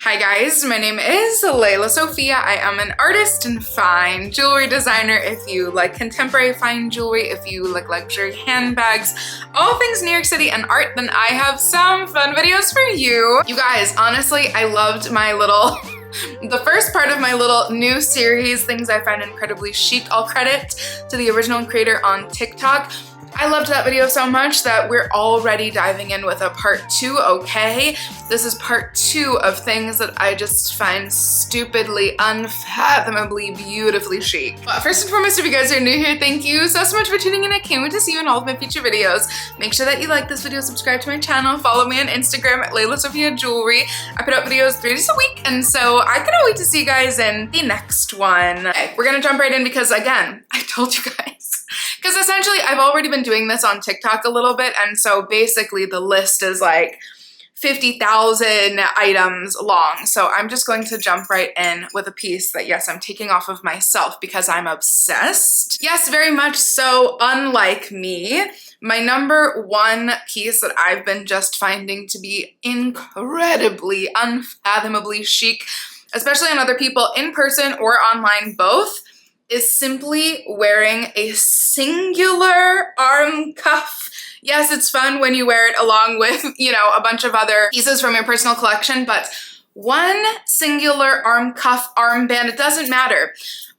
Hi guys, my name is Lelasophia. I am an artist and fine jewelry designer. If you like contemporary fine jewelry, if you like luxury handbags, all things New York City and art, then I have some fun videos for you. You guys, honestly, I loved my little the first part of my little new series, things I find incredibly chic. All credit to the original creator on TikTok. I loved that video so much that we're already diving in with a part 2, okay? This is part 2 of things that I just find stupidly, unfathomably, beautifully chic. But first and foremost, if you guys are new here, thank you so much for tuning in. I can't wait to see you in all of my future videos. Make sure that you like this video, subscribe to my channel, follow me on Instagram at lelasophia jewelry. I put out videos 3 days a week, and so I cannot wait to see you guys in the next one. Okay, we're gonna jump right in because again, I told you guys. Because essentially, I've already been doing this on TikTok a little bit, and so basically the list is like 50,000 items long. So I'm just going to jump right in with a piece that, yes, I'm taking off of myself because I'm obsessed. Yes, very much so, unlike me. My number one piece that I've been just finding to be incredibly, unfathomably chic, especially on other people in person or online, both, is simply wearing a singular arm cuff. Yes, it's fun when you wear it along with, you know, a bunch of other pieces from your personal collection, but one singular arm cuff armband, it doesn't matter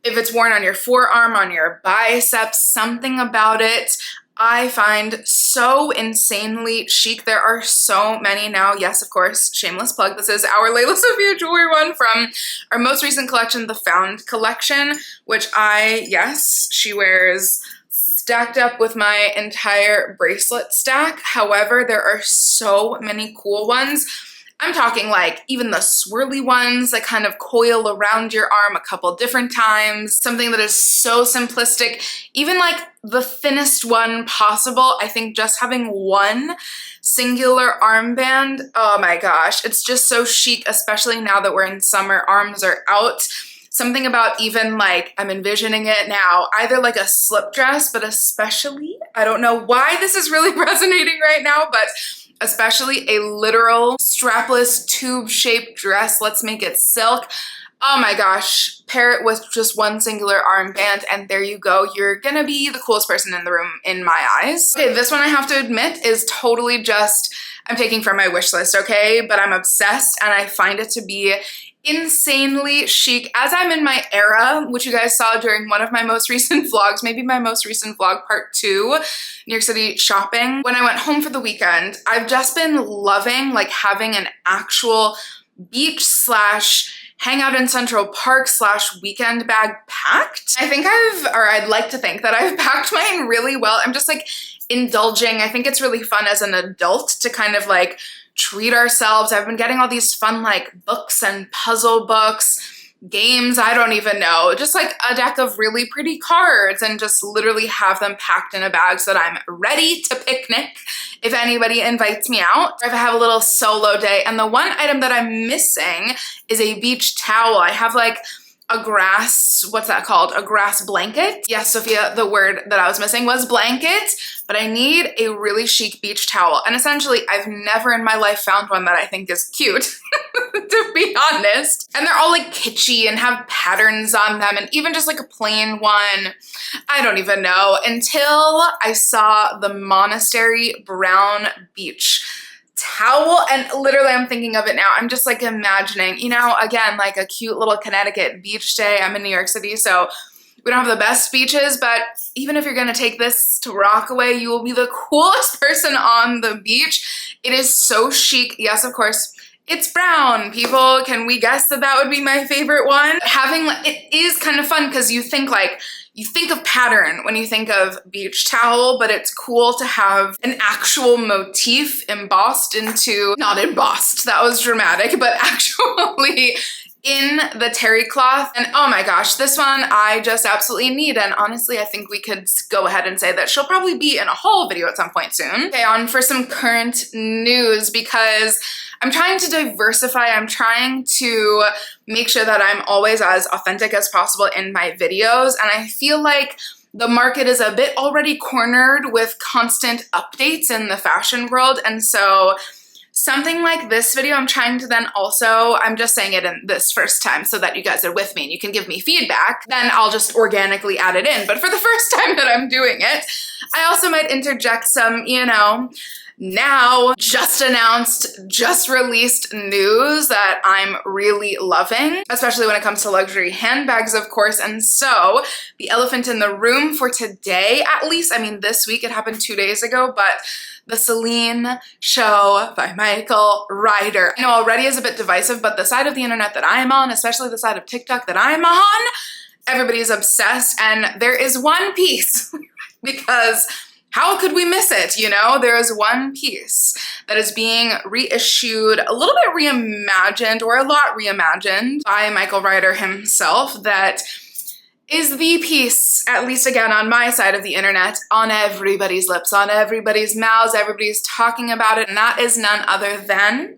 if it's worn on your forearm, on your biceps, something about it I find so insanely chic. There are so many now. Yes, of course, shameless plug. This is our lelasophia jewelry one from our most recent collection, the Found collection, which yes, she wears stacked up with my entire bracelet stack. However, there are so many cool ones. I'm talking like even the swirly ones that kind of coil around your arm a couple different times, something that is so simplistic, even like the thinnest one possible. I think just having one singular armband, oh my gosh, it's just so chic, especially now that we're in summer, arms are out. Something about even like, I'm envisioning it now, either like a slip dress, but especially, I don't know why this is really resonating right now, but especially a literal strapless tube-shaped dress. Let's make it silk. Oh my gosh, pair it with just one singular armband and there you go. You're gonna be the coolest person in the room in my eyes. Okay, this one I have to admit is totally just, I'm taking from my wish list, okay? But I'm obsessed and I find it to be insanely chic as I'm in my era, which you guys saw during one of my most recent vlogs, maybe my most recent vlog, part 2, New York City shopping. When I went home for the weekend, I've just been loving like having an actual beach slash hang out in Central Park slash weekend bag packed. I'd like to think that I've packed mine really well. I'm just like indulging. I think it's really fun as an adult to kind of like treat ourselves. I've been getting all these fun like books and puzzle books, games, I don't even know, just like a deck of really pretty cards and just literally have them packed in a bag so that I'm ready to picnic if anybody invites me out or if I have a little solo day. And the one item that I'm missing is a beach towel. I have like a grass, what's that called? A grass blanket. Yes, Sophia, the word that I was missing was blanket, but I need a really chic beach towel. And essentially, I've never in my life found one that I think is cute, to be honest. And they're all like kitschy and have patterns on them and even just like a plain one, I don't even know, until I saw the Monastery brown beach towel and literally I'm thinking of it now. I'm just like imagining, you know, again, like a cute little Connecticut beach day. I'm in New York City, so we don't have the best beaches, but even if you're gonna take this to Rockaway, you will be the coolest person on the beach. It is so chic. Yes, of course, it's brown. People, can we guess that that would be my favorite one? It is kind of fun because you think of pattern when you think of beach towel, but it's cool to have an actual motif embossed into, not embossed, that was dramatic, but actually in the terry cloth. And oh my gosh, this one I just absolutely need. And honestly, I think we could go ahead and say that she'll probably be in a haul video at some point soon. Okay, on for some current news because I'm trying to diversify. I'm trying to make sure that I'm always as authentic as possible in my videos. And I feel like the market is a bit already cornered with constant updates in the fashion world. And so something like this video, I'm trying to then also, I'm just saying it in this first time so that you guys are with me and you can give me feedback, then I'll just organically add it in. But for the first time that I'm doing it, I also might interject some, you know, now just announced, just released news that I'm really loving, especially when it comes to luxury handbags, of course. And so the elephant in the room for today, at least, I mean, this week, it happened 2 days ago, but the Celine show by Michael Ryder. I know already is a bit divisive, but the side of the internet that I'm on, especially the side of TikTok that I'm on, everybody's obsessed. And there is one piece because how could we miss it? You know, there is one piece that is being reissued, a little bit reimagined, or a lot reimagined by Michael Ryder himself, that is the piece, at least again on my side of the internet, on everybody's lips, on everybody's mouths, everybody's talking about it, and that is none other than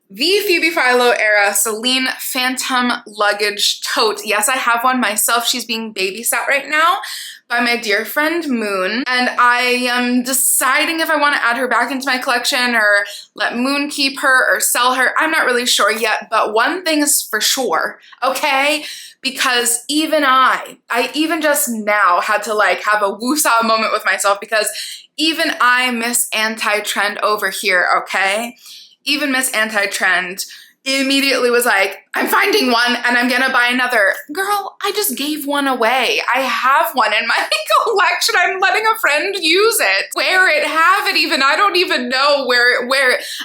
the Phoebe Philo era Celine Phantom Luggage Tote. Yes, I have one myself. She's being babysat right now by my dear friend Moon, and I am deciding if I want to add her back into my collection or let Moon keep her or sell her. I'm not really sure yet, but one thing is for sure, okay? Because even I even just now had to like have a woosah moment with myself, because even I miss anti-trend over here, okay? Even Miss Anti-Trend immediately was like, I'm finding one and I'm gonna buy another. Girl, I just gave one away. I have one in my collection. I'm letting a friend use it. Wear it, have it even. I don't even know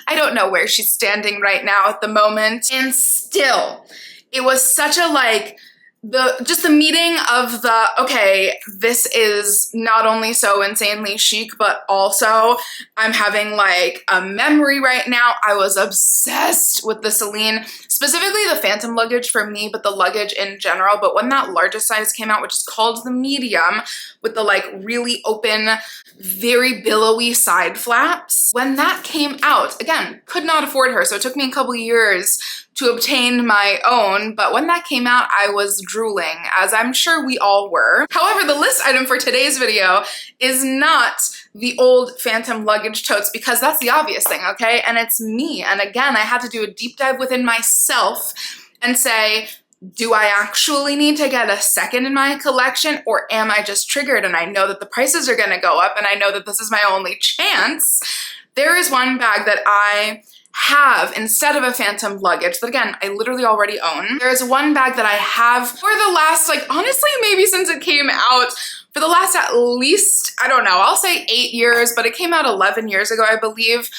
I don't know where she's standing right now at the moment. And still, it was such a like, just the meeting of the, okay, this is not only so insanely chic, but also I'm having like a memory right now. I was obsessed with the Celine, specifically the Phantom luggage for me, but the luggage in general. But when that largest size came out, which is called the medium, with the like really open, very billowy side flaps, when that came out, again, could not afford her. So it took me a couple years to obtain my own, but when that came out, I was drooling, as I'm sure we all were. However, the list item for today's video is not the old Phantom luggage totes, because that's the obvious thing, okay? And it's me. And again, I had to do a deep dive within myself and say, do I actually need to get a second in my collection, or am I just triggered and I know that the prices are gonna go up and I know that this is my only chance? There is one bag that I have instead of a Phantom luggage that, again, I literally already own. There's one bag that I have for the last, like, honestly, maybe since it came out, for the last at least, I don't know, I'll say 8 years, but it came out 11 years ago, I believe.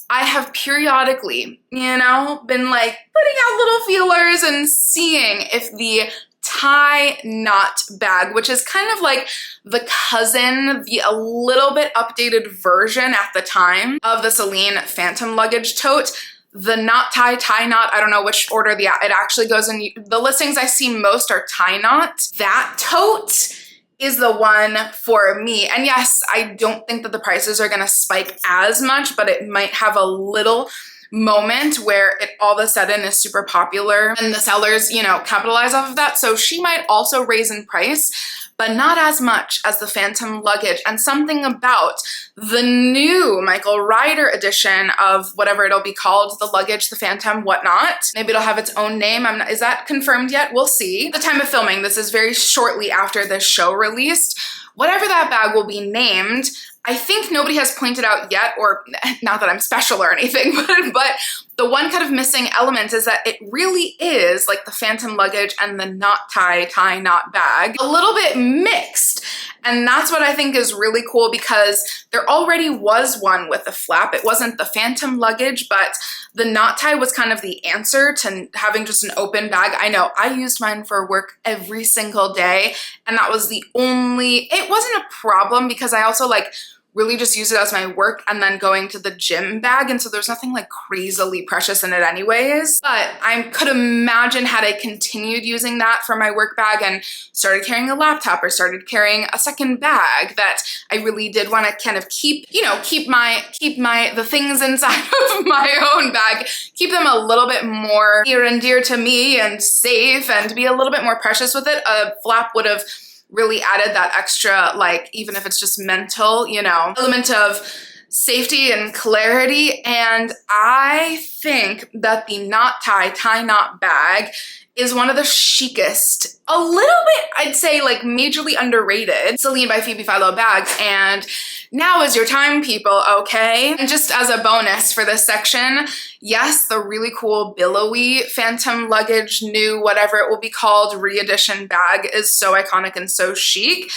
I have periodically, you know, been like putting out little feelers and seeing if the tie knot bag, which is kind of like the cousin, the a little bit updated version at the time of the Celine Phantom luggage tote, the knot tie knot, I don't know which order it actually goes in. The listings I see most are tie knot. That tote is the one for me. And yes, I don't think that the prices are gonna spike as much, but it might have a little moment where it all of a sudden is super popular and the sellers, you know, capitalize off of that. So she might also raise in price, but not as much as the Phantom luggage. And something about the new Michael Ryder edition of whatever it'll be called, the luggage, the Phantom, whatnot. Maybe it'll have its own name. Is that confirmed yet? We'll see. At the time of filming, this is very shortly after this show released. Whatever that bag will be named, I think nobody has pointed out yet, or not that I'm special or anything, but the one kind of missing element is that it really is like the Phantom luggage and the knot tie knot bag, a little bit mixed. And that's what I think is really cool, because there already was one with the flap. It wasn't the Phantom luggage, but the knot tie was kind of the answer to having just an open bag. I know I used mine for work every single day, and that was the only, it wasn't a problem because I also like really just use it as my work and then going to the gym bag. And so there's nothing like crazily precious in it anyways. But I could imagine had I continued using that for my work bag and started carrying a laptop or started carrying a second bag, that I really did want to kind of keep, you know, keep the things inside of my own bag, keep them a little bit more near and dear to me and safe, and be a little bit more precious with it. A flap would have really added that extra, like, even if it's just mental, you know, element of safety and clarity. And I think that the knot tie knot bag is one of the chicest, a little bit, I'd say, like majorly underrated Celine by Phoebe Philo bags. And now is your time, people, okay? And just as a bonus for this section, yes, the really cool billowy Phantom Luggage new, whatever it will be called, re-edition bag is so iconic and so chic.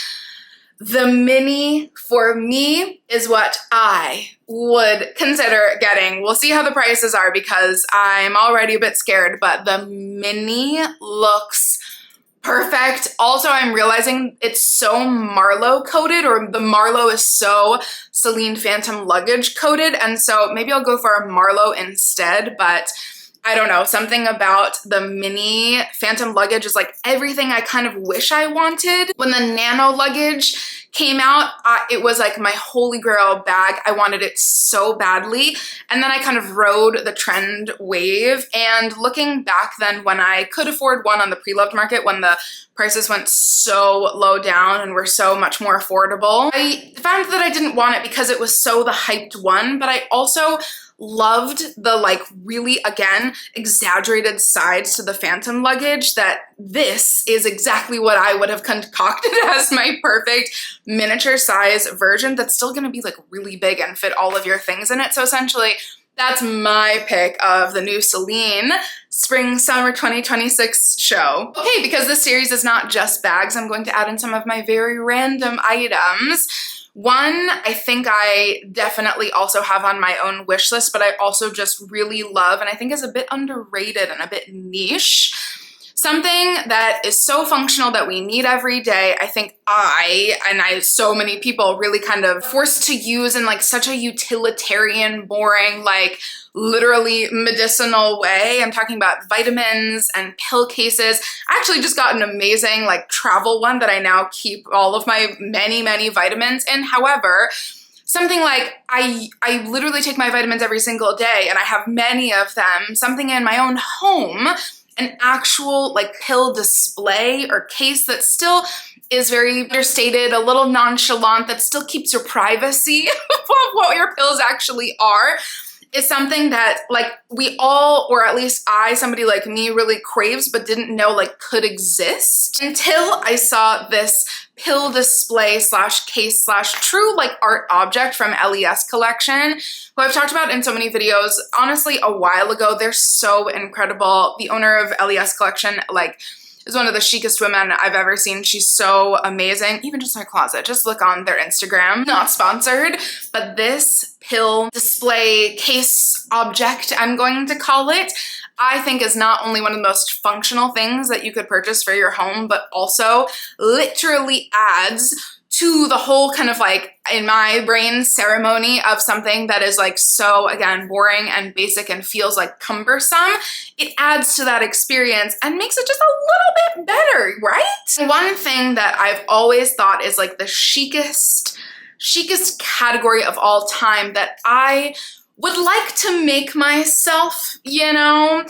The mini, for me, is what I would consider getting. We'll see how the prices are because I'm already a bit scared, but the mini looks perfect. Also, I'm realizing it's so Marlowe coated, or the Marlowe is so Celine Phantom Luggage coated, and so maybe I'll go for a Marlowe instead, but I don't know, something about the mini Phantom Luggage is like everything I kind of wish I wanted. When the Nano Luggage came out, it was like my holy grail bag. I wanted it so badly. And then I kind of rode the trend wave. And looking back then, when I could afford one on the pre-loved market, when the prices went so low down and were so much more affordable, I found that I didn't want it because it was so the hyped one, but I also loved the like really, again, exaggerated sides to the Phantom Luggage, that this is exactly what I would have concocted as my perfect miniature size version that's still gonna be like really big and fit all of your things in it. So essentially, that's my pick of the new Celine Spring Summer 2026 show. Okay, because this series is not just bags, I'm going to add in some of my very random items. One, I think I definitely also have on my own wish list, but I also just really love, and I think is a bit underrated and a bit niche. Something that is so functional that we need every day. I think so many people really kind of forced to use in like such a utilitarian, boring, like literally medicinal way. I'm talking about vitamins and pill cases. I actually just got an amazing like travel one that I now keep all of my many vitamins in. However, something like I literally take my vitamins every single day and I have many of them, something in my own home, an actual like pill display or case that still is very understated, a little nonchalant, that still keeps your privacy of what your pills actually are, is something that like we all, or at least somebody like me, really craves but didn't know like could exist until I saw this pill display slash case slash true like art object from LES collection, who I've talked about in so many videos, honestly, a while ago. They're so incredible. The owner of LES collection like is one of the chicest women I've ever seen. She's so amazing. Even just in her closet, just look on their Instagram. Not sponsored, but this pill display case object, I'm going to call it, I think is not only one of the most functional things that you could purchase for your home, but also literally adds to the whole kind of like, in my brain, ceremony of something that is like so, again, boring and basic and feels like cumbersome. It adds to that experience and makes it just a little bit better, right? One thing that I've always thought is like the chicest category of all time that I would like to make myself, you know,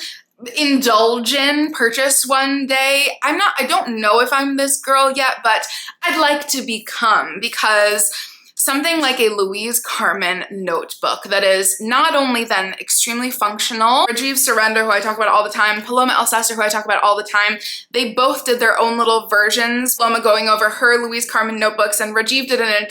indulge in, purchase one day. I don't know if I'm this girl yet, but I'd like to become, because something like a Louise Carmen notebook that is not only then extremely functional. Rajiv Surrender, who I talk about all the time, Paloma Alcester, who I talk about all the time, they both did their own little versions. Paloma going over her Louise Carmen notebooks, and Rajiv did an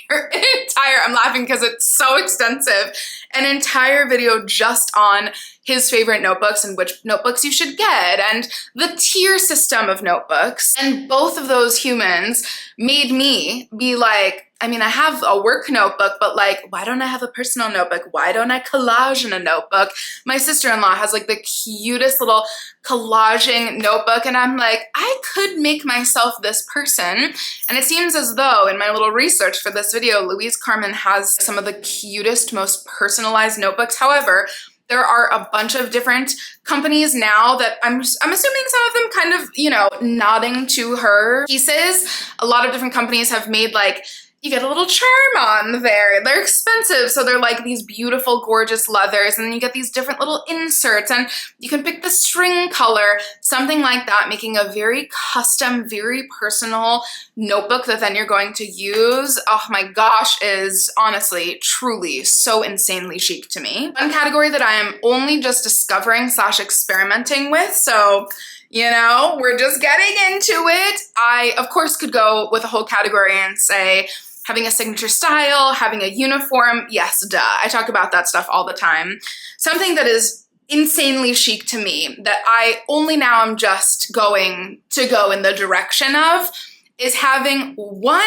entire, I'm laughing because it's so extensive, an entire video just on his favorite notebooks and which notebooks you should get and the tier system of notebooks. And both of those humans made me be like, I mean, I have a work notebook, but like, why don't I have a personal notebook? Why don't I collage in a notebook? My sister-in-law has like the cutest little collaging notebook, and I'm like, I could make myself this person. And it seems as though in my little research for this video, Louise Carmen has some of the cutest, most personalized notebooks. However, there are a bunch of different companies now that I'm assuming some of them kind of, you know, nodding to her pieces. A lot of different companies have made like You get a little charm on there. They're expensive, so they're like these beautiful, gorgeous leathers, and then you get these different little inserts, and you can pick the string color, something like that, making a very custom, very personal notebook that then you're going to use. Oh my gosh, is honestly, truly so insanely chic to me. One category that I am only just discovering / experimenting with, so you know, we're just getting into it. I, of course, could go with a whole category and say, having a signature style, having a uniform, yes, duh. I talk about that stuff all the time. Something that is insanely chic to me that I only now am just going to go in the direction of is having one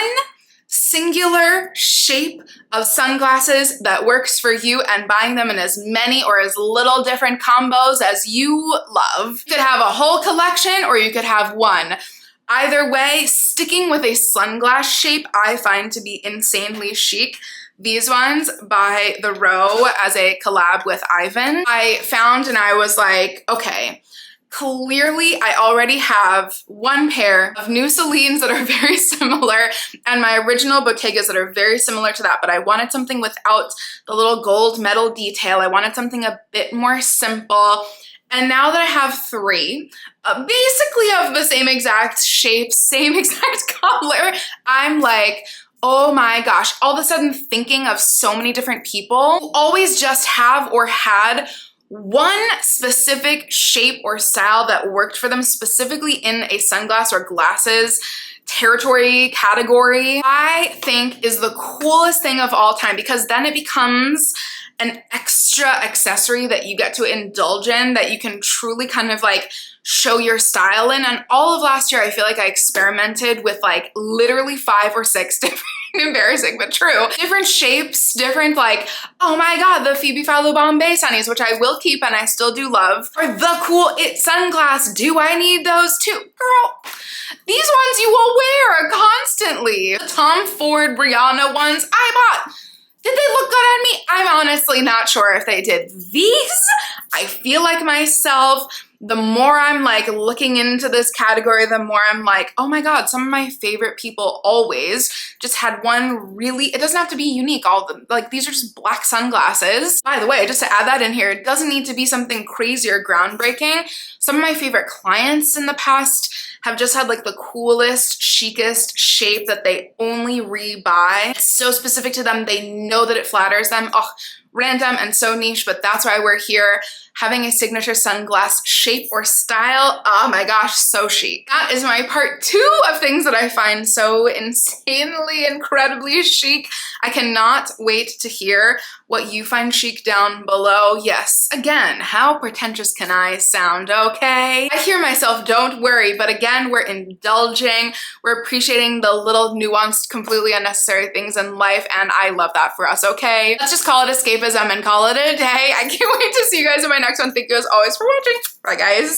singular shape of sunglasses that works for you and buying them in as many or as little different combos as you love. You could have a whole collection or you could have one. Either way, sticking with a sunglass shape I find to be insanely chic. These ones by The Row as a collab with Ivan, I found and I was like, okay, clearly I already have one pair of new CELINEs that are very similar and my original Bottegas that are very similar to that, but I wanted something without the little gold metal detail. I wanted something a bit more simple. And now that I have three, basically of the same exact shape, same exact color, I'm like, oh my gosh, all of a sudden thinking of so many different people who always just have or had one specific shape or style that worked for them specifically in a sunglass or glasses territory category, I think is the coolest thing of all time, because then it becomes an extra accessory that you get to indulge in, that you can truly kind of like show your style in. And all of last year, I feel like I experimented with like literally 5 or 6 different, embarrassing but true, different shapes, different like, oh my god, the Phoebe Philo Bombay sunnies, which I will keep and I still do love, or the cool It sunglass. Do I need those too? Girl, these ones you will wear constantly. The Tom Ford Brianna ones I bought. Did they look good on me? I'm honestly not sure if they did. These, I feel like myself, the more I'm like looking into this category, the more I'm like, oh my god, some of my favorite people always just had one really, it doesn't have to be unique, all of them, like these are just black sunglasses. By the way, just to add that in here, it doesn't need to be something crazy or groundbreaking. Some of my favorite clients in the past have just had like the coolest, chicest shape that they only rebuy. It's so specific to them, they know that it flatters them. Oh, random and so niche, but that's why we're here. Having a signature sunglass shape or style, oh my gosh, so chic. That is my part 2 of things that I find so insanely, incredibly chic. I cannot wait to hear what you find chic down below. Yes, again, how pretentious can I sound, okay? I hear myself, don't worry, but again, we're indulging, we're appreciating the little nuanced, completely unnecessary things in life, and I love that for us, okay? Let's just call it escapism and call it a day. I can't wait to see you guys in my next one. Thank you as always for watching. Bye, guys.